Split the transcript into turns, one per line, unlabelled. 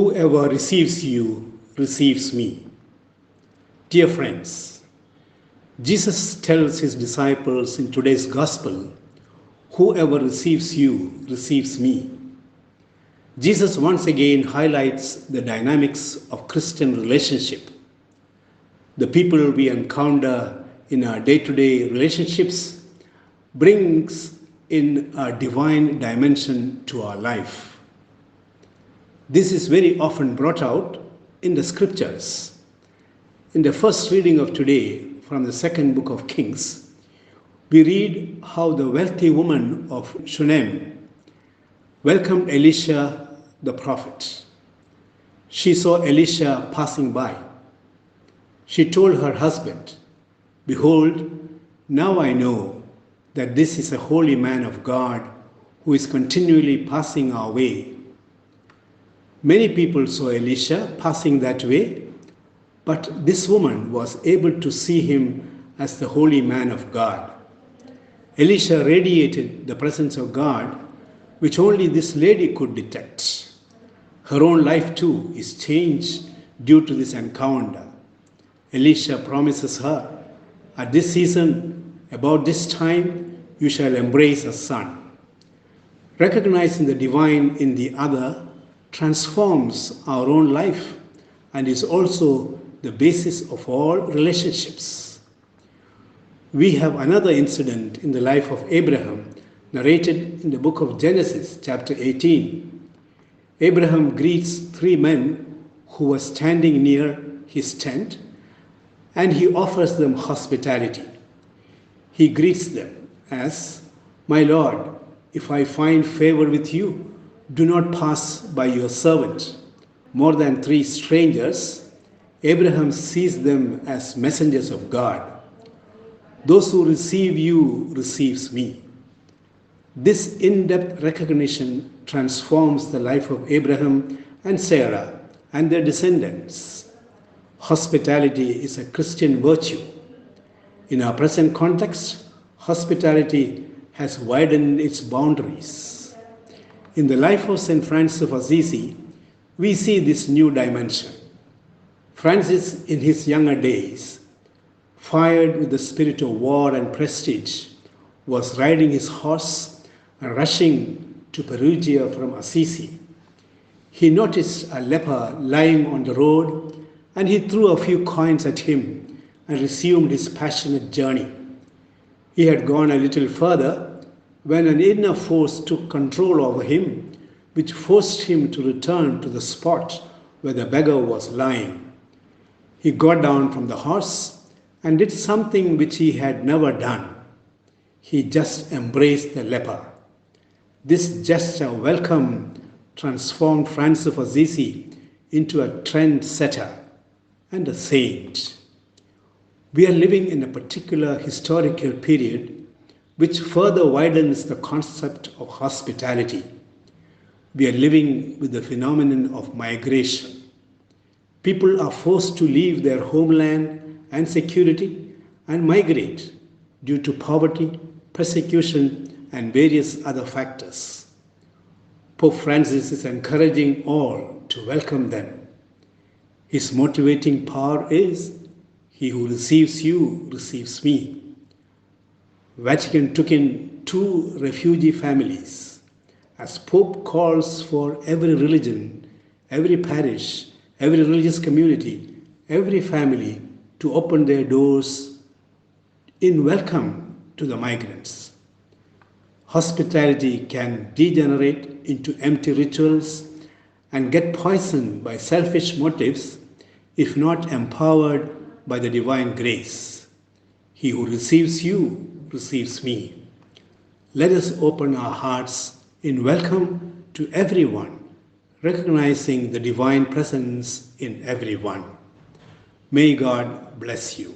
Whoever receives you receives me. Dear friends, Jesus tells his disciples in today's gospel, whoever receives you receives me. Jesus once again highlights the dynamics of Christian relationship. The people we encounter in our day-to-day relationships brings in a divine dimension to our life. This is very often brought out in the scriptures. In the first reading of today from the second book of Kings, we read how the wealthy woman of Shunem welcomed Elisha the prophet. She saw Elisha passing by. She told her husband, "Behold, now I know that this is a holy man of God who is continually passing our way." Many people saw Elisha passing that way, but this woman was able to see him as the holy man of God. Elisha radiated the presence of God, which only this lady could detect. Her own life too is changed due to this encounter. Elisha promises her, "At this season, about this time, you shall embrace a son." Recognizing the divine in the other transforms our own life and is also the basis of all relationships. We have another incident in the life of Abraham narrated in the book of Genesis, chapter 18. Abraham greets three men who were standing near his tent, and he offers them hospitality. He greets them as, "My Lord, if I find favor with you, do not pass by your servant." More than three strangers, Abraham sees them as messengers of God. "Those who receive you receives me." This in-depth recognition transforms the life of Abraham and Sarah and their descendants. Hospitality is a Christian virtue. In our present context, hospitality has widened its boundaries. In the life of St. Francis of Assisi, we see this new dimension. Francis, in his younger days, fired with the spirit of war and prestige, was riding his horse and rushing to Perugia from Assisi. He noticed a leper lying on the road, and he threw a few coins at him and resumed his passionate journey. He had gone a little further when an inner force took control over him, which forced him to return to the spot where the beggar was lying. He got down from the horse and did something which he had never done. He just embraced the leper. This gesture welcome transformed Francis of Assisi into a trendsetter and a saint. We are living in a particular historical period which further widens the concept of hospitality. We are living with the phenomenon of migration. People are forced to leave their homeland and security and migrate due to poverty, persecution, and various other factors. Pope Francis is encouraging all to welcome them. His motivating power is, "He who receives you receives me." Vatican took in 2 refugee families. As Pope calls for every religion, every parish, every religious community, every family to open their doors in welcome to the migrants. Hospitality can degenerate into empty rituals and get poisoned by selfish motives if not empowered by the divine grace. "He who receives you receives me." Let us open our hearts in welcome to everyone, recognizing the divine presence in everyone. May God bless you.